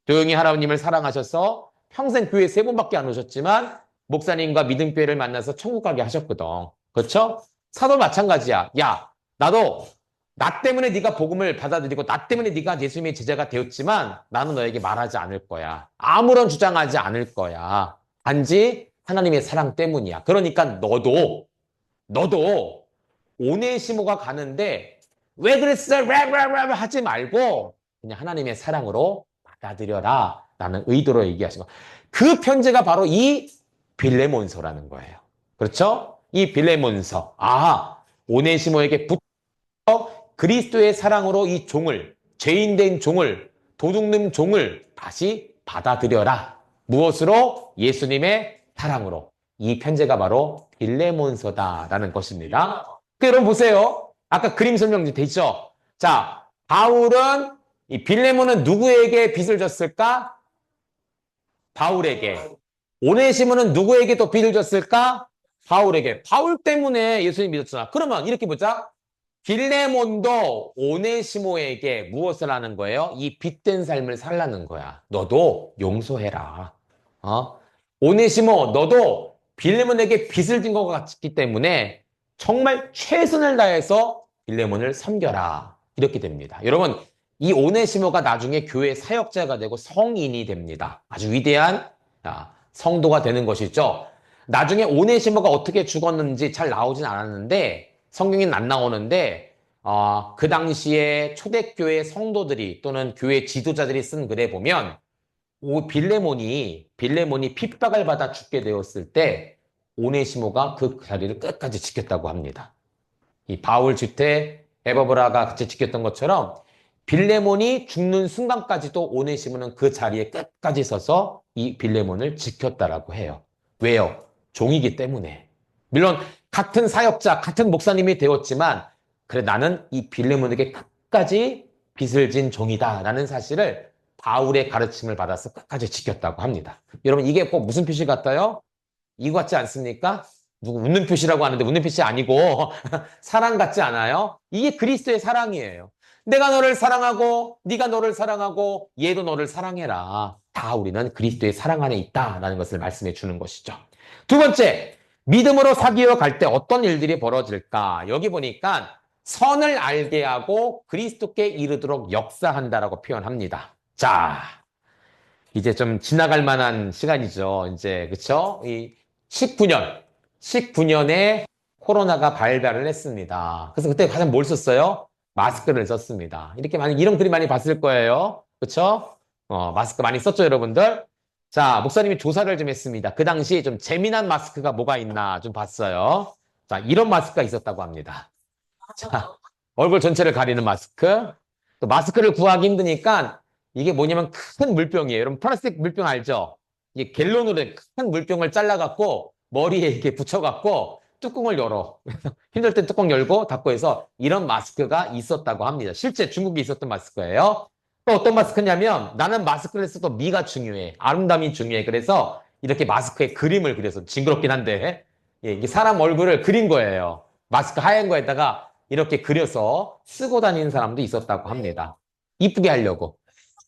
도영이 할아버님을 사랑하셔서 평생 교회 3번밖에 안 오셨지만 목사님과 믿음교회를 만나서 천국 가게 하셨거든. 그렇죠? 사도 마찬가지야. 야, 나도 나 때문에 네가 복음을 받아들이고 나 때문에 네가 예수님의 제자가 되었지만 나는 너에게 말하지 않을 거야. 아무런 주장하지 않을 거야. 단지 하나님의 사랑 때문이야. 그러니까 너도 오네시모가 가는데 왜 그랬어? 랩 하지 말고 그냥 하나님의 사랑으로 받아들여라 라는 의도로 얘기하신 거. 그 편지가 바로 이 빌레몬서라는 거예요. 그렇죠? 이 빌레몬서. 오네시모에게 붙어 그리스도의 사랑으로 이 종을, 죄인된 종을, 도둑놈 종을 다시 받아들여라. 무엇으로? 예수님의 사랑으로. 이 편지가 바로 빌레몬서다라는 것입니다. 여러분 보세요. 아까 그림 설명 되죠? 자, 바울은 이 빌레몬은 누구에게 빚을 졌을까? 바울에게. 오네시모는 누구에게 또 빚을 졌을까? 바울에게. 바울 때문에 예수님 믿었잖아. 그러면 이렇게 보자. 빌레몬도 오네시모에게 무엇을 하는 거예요? 이 빚된 삶을 살라는 거야. 너도 용서해라. 오네시모, 너도 빌레몬에게 빚을 진 것 같기 때문에 정말 최선을 다해서 빌레몬을 섬겨라. 이렇게 됩니다. 여러분, 이 오네시모가 나중에 교회 사역자가 되고 성인이 됩니다. 아주 위대한 성도가 되는 것이죠. 나중에 오네시모가 어떻게 죽었는지 잘 나오진 않았는데 성경에는 안 나오는데 그 당시에 초대교회 성도들이 또는 교회 지도자들이 쓴 글에 보면 빌레몬이 핍박을 받아 죽게 되었을 때 오네시모가 그 자리를 끝까지 지켰다고 합니다. 이 바울 주태 에버브라가 같이 지켰던 것처럼 빌레몬이 죽는 순간까지도 오네시모는 그 자리에 끝까지 서서 이 빌레몬을 지켰다라고 해요. 왜요? 종이기 때문에. 물론 같은 사역자, 같은 목사님이 되었지만 그래 나는 이 빌레몬에게 끝까지 빚을 진 종이다라는 사실을 바울의 가르침을 받아서 끝까지 지켰다고 합니다. 여러분 이게 꼭 무슨 표시 같아요? 이거 같지 않습니까? 누구 웃는 표시라고 하는데 웃는 표시 아니고 사랑 같지 않아요? 이게 그리스도의 사랑이에요. 내가 너를 사랑하고 네가 너를 사랑하고 얘도 너를 사랑해라. 다 우리는 그리스도의 사랑 안에 있다라는 것을 말씀해 주는 것이죠. 두 번째, 믿음으로 사귀어 갈 때 어떤 일들이 벌어질까? 여기 보니까 선을 알게 하고 그리스도께 이르도록 역사한다라고 표현합니다. 자, 이제 좀 지나갈 만한 시간이죠. 이제 그쵸? 이 19년에 코로나가 발발을 했습니다. 그래서 그때 가장 뭘 썼어요? 마스크를 썼습니다. 이렇게 이런 그림 많이 봤을 거예요. 그쵸? 마스크 많이 썼죠, 여러분들? 자, 목사님이 조사를 좀 했습니다. 그 당시 좀 재미난 마스크가 뭐가 있나 좀 봤어요. 자, 이런 마스크가 있었다고 합니다. 자, 얼굴 전체를 가리는 마스크. 또 마스크를 구하기 힘드니까 이게 뭐냐면 큰 물병이에요. 여러분 플라스틱 물병 알죠? 이게 갤론으로 큰 물병을 잘라갖고 머리에 이렇게 붙여갖고 뚜껑을 열어. 힘들 때 뚜껑 열고 닫고 해서 이런 마스크가 있었다고 합니다. 실제 중국에 있었던 마스크예요. 또 어떤 마스크냐면 나는 마스크를 써도 미가 중요해. 아름다움이 중요해. 그래서 이렇게 마스크에 그림을 그려서 징그럽긴 한데 예, 이게 사람 얼굴을 그린 거예요. 마스크 하얀 거에다가 이렇게 그려서 쓰고 다니는 사람도 있었다고 합니다. 이쁘게 하려고.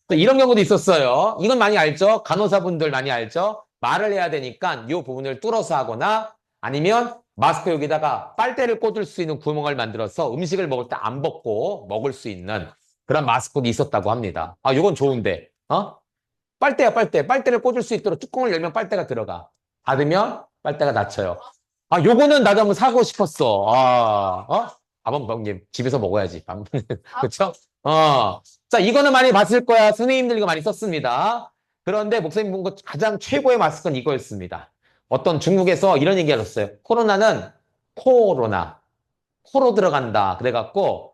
또 이런 경우도 있었어요. 이건 많이 알죠? 간호사분들 많이 알죠? 말을 해야 되니까 이 부분을 뚫어서 하거나 아니면 마스크 여기다가 빨대를 꽂을 수 있는 구멍을 만들어서 음식을 먹을 때 안 벗고 먹을 수 있는 그런 마스크도 있었다고 합니다. 아, 이건 좋은데. 어? 빨대야, 빨대. 빨대를 꽂을 수 있도록 뚜껑을 열면 빨대가 들어가. 닫으면 빨대가 닫혀요. 아, 요거는 나도 한번 사고 싶었어. 아, 어? 아범방님 집에서 먹어야지. 그쵸? 자, 이거는 많이 봤을 거야. 선생님들 이거 많이 썼습니다. 그런데 목사님 본 거 가장 최고의 마스크는 이거였습니다. 어떤 중국에서 이런 얘기 하셨어요. 코로나는 코로나, 코로 들어간다. 그래갖고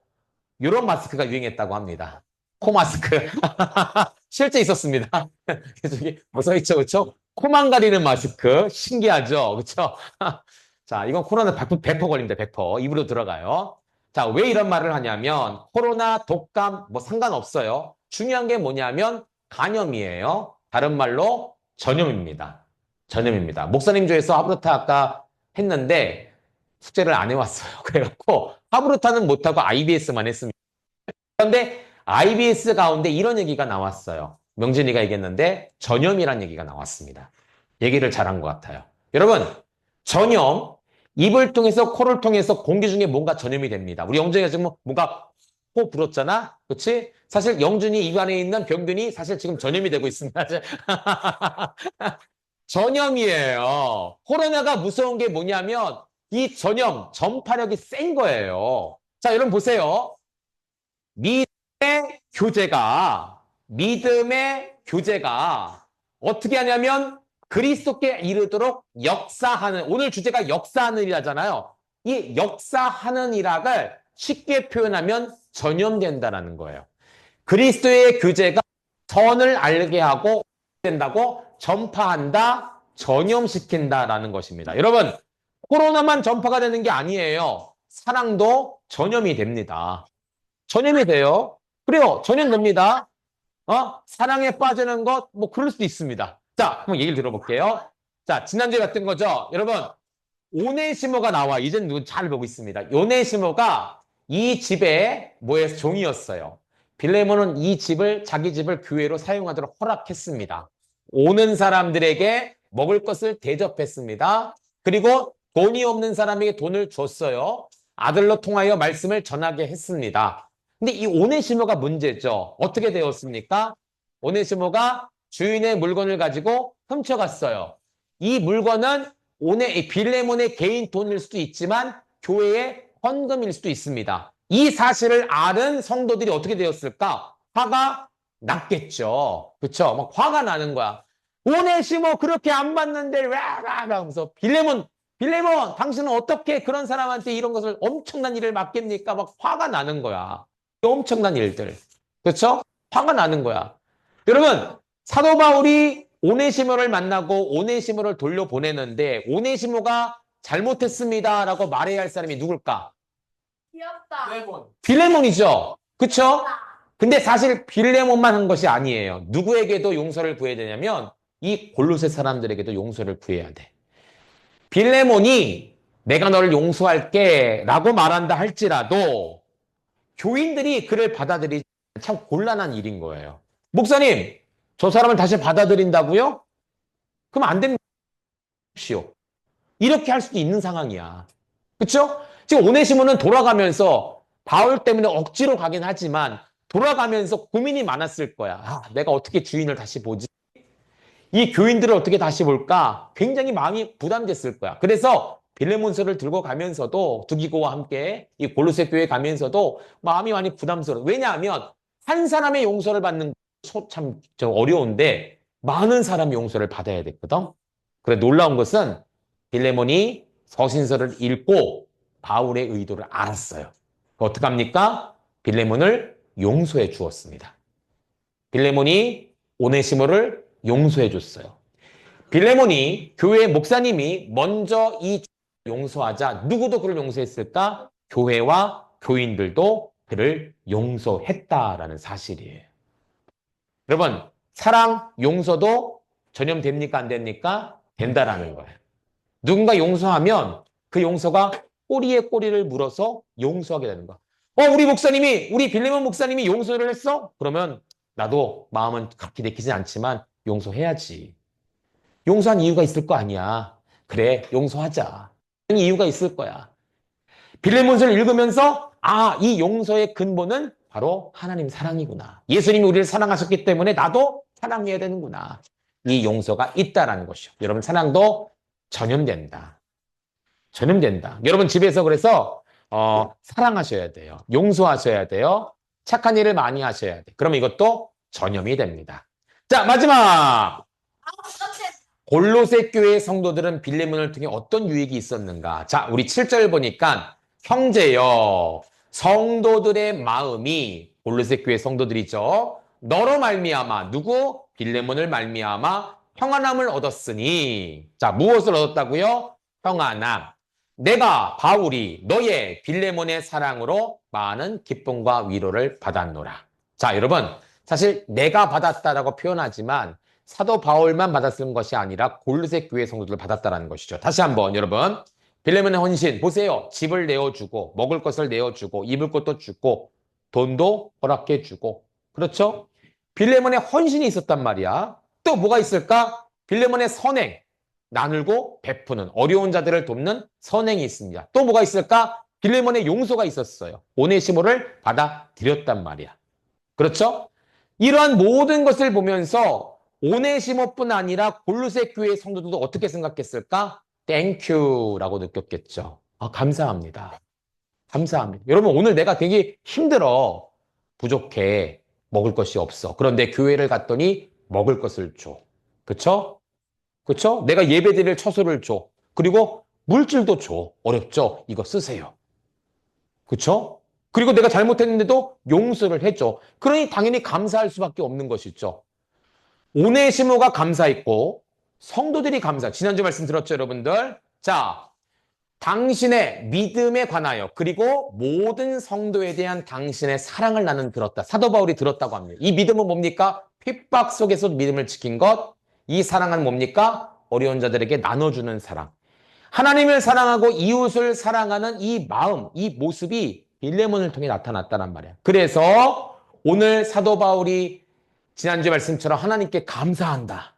이런 마스크가 유행했다고 합니다. 코 마스크. 실제 있었습니다. 저기 뭐 써있죠, 그쵸? 코만 가리는 마스크. 신기하죠, 그쵸? 자, 이건 코로나 100% 걸립니다, 100%. 입으로 들어가요. 자, 왜 이런 말을 하냐면 코로나, 독감 뭐 상관없어요. 중요한 게 뭐냐면 감염이에요. 다른 말로 전염입니다. 전염입니다. 목사님 조에서 하브르타 아까 했는데 숙제를 안 해왔어요. 그래갖고 하브르타는 못하고 IBS만 했습니다. 그런데 IBS 가운데 이런 얘기가 나왔어요. 명진이가 얘기했는데 전염이란 얘기가 나왔습니다. 얘기를 잘한 것 같아요. 여러분, 전염, 입을 통해서 코를 통해서 공기 중에 뭔가 전염이 됩니다. 우리 영준이가 지금 뭔가 코 불었잖아? 그렇지? 사실 영준이 입 안에 있는 병균이 사실 지금 전염이 되고 있습니다. 전염이에요. 코로나가 무서운 게 뭐냐면 이 전염, 전파력이 센 거예요. 자, 여러분 보세요. 믿음의 교제가 어떻게 하냐면 그리스도께 이르도록 역사하는, 오늘 주제가 역사하는 일이라잖아요. 이 역사하는 일학을 쉽게 표현하면 전염된다라는 거예요. 그리스도의 교제가 선을 알게 하고 된다고 전파한다, 전염시킨다라는 것입니다. 여러분, 코로나만 전파가 되는 게 아니에요. 사랑도 전염이 됩니다. 전염이 돼요. 그래요. 전염됩니다. 사랑에 빠지는 것, 뭐, 그럴 수도 있습니다. 자, 한번 얘기를 들어볼게요. 자, 지난주에 봤던 거죠. 여러분, 오네시모가 나와. 이젠 누구 잘 보고 있습니다. 오네시모가 이 집에 뭐에 종이었어요. 빌레몬은 이 집을, 자기 집을 교회로 사용하도록 허락했습니다. 오는 사람들에게 먹을 것을 대접했습니다. 그리고 돈이 없는 사람에게 돈을 줬어요. 아들로 통하여 말씀을 전하게 했습니다. 근데 이 오네시모가 문제죠. 어떻게 되었습니까? 오네시모가 주인의 물건을 가지고 훔쳐갔어요. 이 물건은 빌레몬의 개인 돈일 수도 있지만 교회의 헌금일 수도 있습니다. 이 사실을 아는 성도들이 어떻게 되었을까? 화가 났겠죠. 그렇죠? 막 화가 나는 거야. 오네시모 그렇게 안 받는데 왜 하면서 빌레몬 당신은 어떻게 그런 사람한테 이런 것을 엄청난 일을 맡깁니까? 막 화가 나는 거야. 엄청난 일들. 그렇죠? 화가 나는 거야. 여러분, 사도 바울이 오네시모를 만나고 오네시모를 돌려보내는데 오네시모가 잘못했습니다라고 말해야 할 사람이 누굴까? 귀엽다. 빌레몬이죠. 그렇죠? 근데 사실 빌레몬만 한 것이 아니에요. 누구에게도 용서를 구해야 되냐면 이 골로새 사람들에게도 용서를 구해야 돼. 빌레몬이 내가 너를 용서할게 라고 말한다 할지라도 교인들이 그를 받아들이지 참 곤란한 일인 거예요. 목사님, 저 사람을 다시 받아들인다고요? 그럼 안 됩니다. 이렇게 할 수도 있는 상황이야. 그렇죠? 지금 오네시모는 돌아가면서 바울 때문에 억지로 가긴 하지만 돌아가면서 고민이 많았을 거야. 아, 내가 어떻게 주인을 다시 보지? 이 교인들을 어떻게 다시 볼까? 굉장히 마음이 부담됐을 거야. 그래서 빌레몬서를 들고 가면서도 두기고와 함께 이 골로새 교회 가면서도 마음이 많이 부담스러워. 왜냐하면 한 사람의 용서를 받는 참 어려운데 많은 사람의 용서를 받아야 됐거든. 그래 놀라운 것은 빌레몬이 서신서를 읽고 바울의 의도를 알았어요. 어떡합니까? 빌레몬을 용서해 주었습니다. 빌레몬이 오네시모를 용서해 줬어요. 빌레몬이 교회 목사님이 먼저 이 용서하자 누구도 그를 용서했을까? 교회와 교인들도 그를 용서했다라는 사실이에요. 여러분, 사랑, 용서도 전염됩니까? 안 됩니까? 된다라는 거예요. 누군가 용서하면 그 용서가 꼬리에 꼬리를 물어서 용서하게 되는 거야. 우리 빌레몬 목사님이 용서를 했어? 그러면 나도 마음은 그렇게 내키진 않지만 용서해야지. 용서한 이유가 있을 거 아니야. 그래, 용서하자. 이유가 있을 거야. 빌레몬서를 읽으면서 이 용서의 근본은 바로 하나님 사랑이구나. 예수님이 우리를 사랑하셨기 때문에 나도 사랑해야 되는구나. 이 용서가 있다라는 것이요. 여러분 사랑도 전염된다. 전염된다. 여러분 집에서 그래서 사랑하셔야 돼요. 용서하셔야 돼요. 착한 일을 많이 하셔야 돼. 그러면 이것도 전염이 됩니다. 자, 마지막. 골로새 교회 성도들은 빌레몬을 통해 어떤 유익이 있었는가? 자, 우리 7절 보니까 형제여 성도들의 마음이 골로새 교회 성도들이죠. 너로 말미암아 누구? 빌레몬을 말미암아 평안함을 얻었으니 자, 무엇을 얻었다고요? 평안함. 내가 바울이 너의 빌레몬의 사랑으로 많은 기쁨과 위로를 받았노라. 자, 여러분 사실 내가 받았다라고 표현하지만 사도 바울만 받았는 것이 아니라 골로새 교회 성도들을 받았다라는 것이죠. 다시 한번 여러분 빌레몬의 헌신 보세요. 집을 내어주고 먹을 것을 내어주고 입을 것도 주고 돈도 허락해주고 그렇죠? 빌레몬의 헌신이 있었단 말이야. 또 뭐가 있을까? 빌레몬의 선행 나누고 베푸는 어려운 자들을 돕는 선행이 있습니다. 또 뭐가 있을까? 빌레몬의 용서가 있었어요. 오네시모를 받아들였단 말이야. 그렇죠? 이러한 모든 것을 보면서 오네시모뿐 아니라 골로새 교회 성도들도 어떻게 생각했을까? 땡큐라고 느꼈겠죠. 감사합니다. 감사합니다. 여러분 오늘 내가 되게 힘들어. 부족해. 먹을 것이 없어. 그런데 교회를 갔더니 먹을 것을 줘. 그쵸? 그쵸? 내가 예배드릴 처소를 줘. 그리고 물질도 줘. 어렵죠? 이거 쓰세요. 그쵸? 그리고 내가 잘못했는데도 용서를 해줘. 그러니 당연히 감사할 수밖에 없는 것이죠. 오네시모가 감사했고 성도들이 감사. 지난주 말씀 들었죠, 여러분들? 자, 당신의 믿음에 관하여 그리고 모든 성도에 대한 당신의 사랑을 나는 들었다. 사도 바울이 들었다고 합니다. 이 믿음은 뭡니까? 핍박 속에서 믿음을 지킨 것. 이 사랑은 뭡니까? 어려운 자들에게 나눠주는 사랑. 하나님을 사랑하고 이웃을 사랑하는 이 마음, 이 모습이 빌레몬을 통해 나타났다는 말이야. 그래서 오늘 사도 바울이 지난주 말씀처럼 하나님께 감사한다.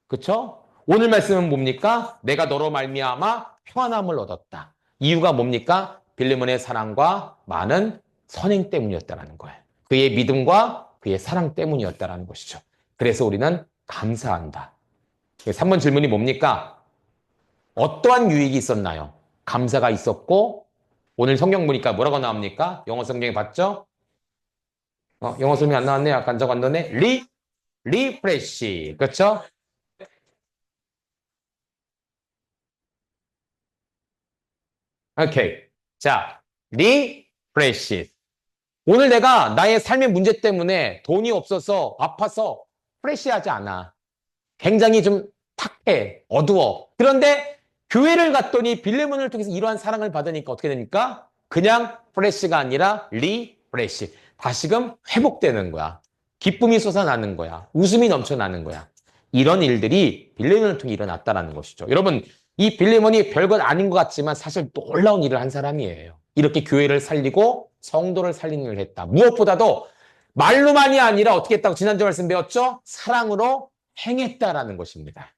그렇죠? 오늘 말씀은 뭡니까? 내가 너로 말미암아 평안함을 얻었다. 이유가 뭡니까? 빌레몬의 사랑과 많은 선행 때문이었다는 거예요. 그의 믿음과 그의 사랑 때문이었다는 것이죠. 그래서 우리는 감사한다. 3번 질문이 뭡니까? 어떠한 유익이 있었나요? 감사가 있었고 오늘 성경 보니까 뭐라고 나옵니까? 영어 성경에 봤죠? 영어 성경이 안 나왔네. 약간 적었네. 리프레시. 그렇죠? 오케이. 자, 리프레시. 오늘 내가 나의 삶의 문제 때문에 돈이 없어서 아파서 프레시하지 않아. 굉장히 좀 탁해. 어두워. 그런데 교회를 갔더니 빌레몬을 통해서 이러한 사랑을 받으니까 어떻게 되니까? 그냥 프레시가 아니라 리프레시. 다시금 회복되는 거야. 기쁨이 솟아나는 거야. 웃음이 넘쳐나는 거야. 이런 일들이 빌레몬을 통해 일어났다는 것이죠. 여러분, 이 빌레몬이 별것 아닌 것 같지만 사실 놀라운 일을 한 사람이에요. 이렇게 교회를 살리고 성도를 살리는 일을 했다. 무엇보다도 말로만이 아니라 어떻게 했다고 지난주 말씀 배웠죠? 사랑으로 행했다라는 것입니다.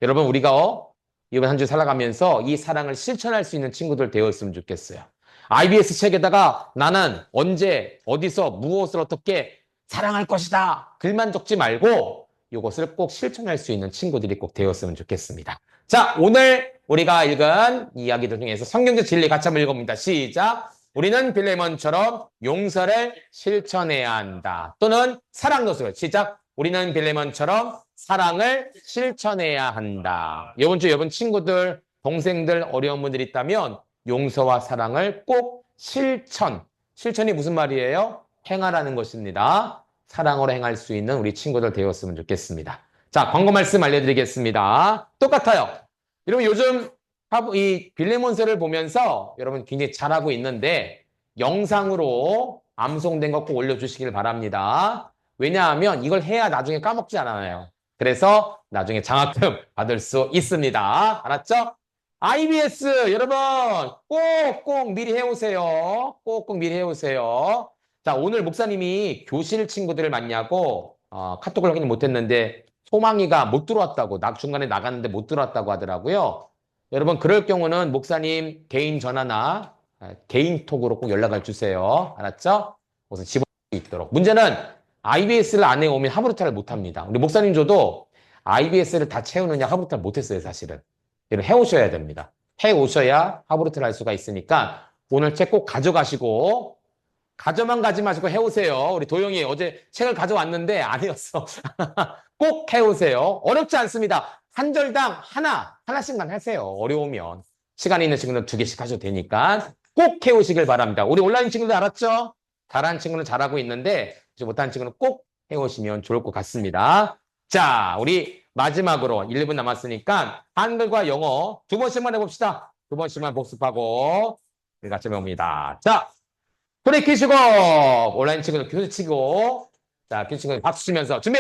여러분 우리가 이번 한 주 살아가면서 이 사랑을 실천할 수 있는 친구들 되었으면 좋겠어요. IBS 책에다가 나는 언제 어디서 무엇을 어떻게 사랑할 것이다. 글만 적지 말고 이것을 꼭 실천할 수 있는 친구들이 꼭 되었으면 좋겠습니다. 자, 오늘 우리가 읽은 이야기들 중에서 성경적 진리 같이 한번 읽어봅니다. 시작. 우리는 빌레몬처럼 용서를 실천해야 한다. 또는 사랑도서 시작. 우리는 빌레몬처럼 사랑을 실천해야 한다. 이번 주 여러분 친구들, 동생들 어려운 분들이 있다면 용서와 사랑을 꼭 실천이 무슨 말이에요? 행하라는 것입니다. 사랑으로 행할 수 있는 우리 친구들 되었으면 좋겠습니다. 자, 광고 말씀 알려드리겠습니다. 똑같아요. 여러분 요즘 이 빌레몬서를 보면서 여러분 굉장히 잘하고 있는데 영상으로 암송된 거 꼭 올려주시길 바랍니다. 왜냐하면 이걸 해야 나중에 까먹지 않아요. 그래서 나중에 장학금 받을 수 있습니다. 알았죠? IBS 여러분 꼭꼭 미리 해오세요. 꼭꼭 미리 해오세요. 자, 오늘 목사님이 교실 친구들을 만나고 카톡을 확인 못했는데 소망이가 못 들어왔다고 중간에 나갔는데 못 들어왔다고 하더라고요. 여러분 그럴 경우는 목사님 개인 전화나 개인톡으로 꼭 연락을 주세요. 알았죠? 우선 집어넣을 수 있도록. 문제는 IBS를 안 해오면 하브루타를 못합니다. 우리 목사님 저도 IBS를 다 채우느냐 하브루타를 못했어요, 사실은. 이걸 해오셔야 됩니다. 해오셔야 하브루타를 할 수가 있으니까 오늘 책 꼭 가져가시고 가져만 가지 마시고 해오세요. 우리 도영이 어제 책을 가져왔는데 아니었어. 꼭 해오세요. 어렵지 않습니다. 한 절당 하나씩만 하세요. 어려우면. 시간 있는 친구는 2개씩 하셔도 되니까 꼭 해오시길 바랍니다. 우리 온라인 친구들 알았죠? 잘하는 친구는 잘하고 있는데 못하는 친구는 꼭 해오시면 좋을 것 같습니다. 자, 우리 마지막으로 1분 남았으니까 한글과 영어 2번씩만 해봅시다. 2번씩만 복습하고 우리 같이 배웁니다. 자, 소리 키시고 온라인 친구들 교수 치고 자, 교수 친구들 박수 치면서 준비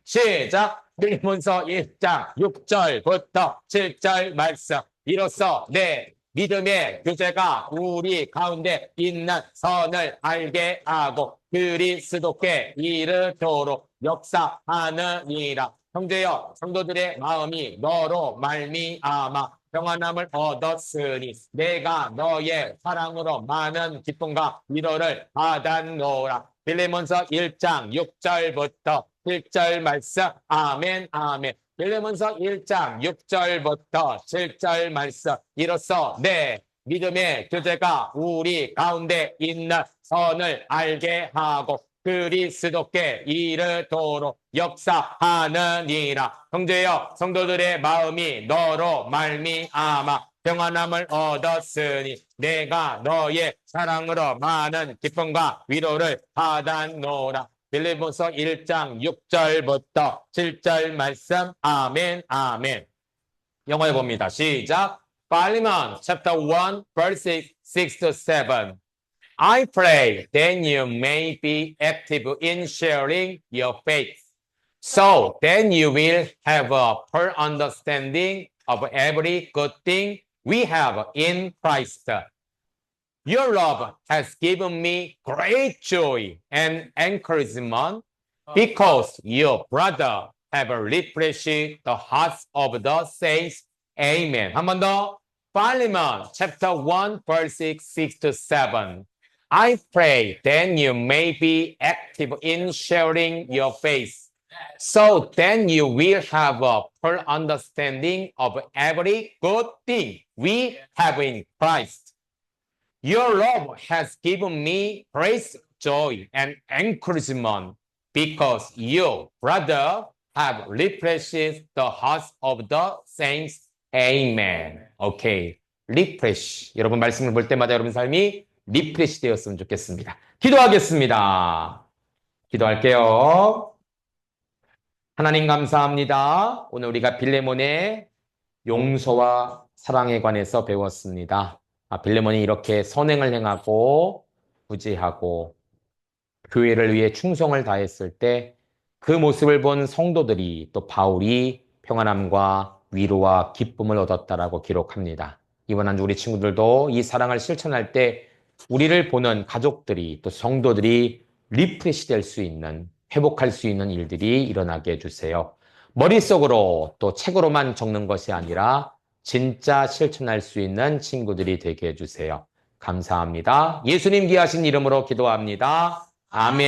시작. 빌문서 1장 6절부터 7절 말씀 이로써 내 믿음의 교제가 우리 가운데 있는 선을 알게 하고 그리스도께 이르도록 역사하느니라. 형제여 성도들의 마음이 너로 말미암아 평안함을 얻었으니 내가 너의 사랑으로 많은 기쁨과 위로를 받았노라. 빌레몬서 1장 6절부터 7절 말씀 아멘 아멘. 빌레몬서 1장 6절부터 7절 말씀 이로써 내 믿음의 교제가 우리 가운데 있는 선을 알게 하고 그리스도께 이르도록 역사하느니라. 형제여 성도들의 마음이 너로 말미암아 평안함을 얻었으니 내가 너의 사랑으로 많은 기쁨과 위로를 받았노라. 빌립보서 1장 6절부터 7절 말씀 아멘 아멘. 영어 해봅니다. 시작. Philemon chapter 1 verse 6 to 7. I pray that you may be active in sharing your faith, so that you will have a full understanding of every good thing we have in Christ. Your love has given me great joy and encouragement because your brother have refreshed the hearts of the saints. Amen. 한 번 더. Philemon chapter 1 verse 6 to 7. I pray that you may be active in sharing your faith, so then you will have a full understanding of every good thing we have in Christ. Your love has given me great joy and encouragement because you, brother, have refreshed the hearts of the saints. Amen. 오케이. refresh. 여러분 말씀을 볼 때마다 여러분 삶이 리프레시 되었으면 좋겠습니다. 기도하겠습니다. 기도할게요. 하나님 감사합니다. 오늘 우리가 빌레몬의 용서와 사랑에 관해서 배웠습니다. 빌레몬이 이렇게 선행을 행하고 구제하고 교회를 위해 충성을 다했을 때 그 모습을 본 성도들이 또 바울이 평안함과 위로와 기쁨을 얻었다라고 기록합니다. 이번 한 주 우리 친구들도 이 사랑을 실천할 때 우리를 보는 가족들이 또 성도들이 리프레시 될 수 있는 회복할 수 있는 일들이 일어나게 해주세요. 머릿속으로 또 책으로만 적는 것이 아니라 진짜 실천할 수 있는 친구들이 되게 해주세요. 감사합니다. 예수님 귀하신 이름으로 기도합니다. 아멘.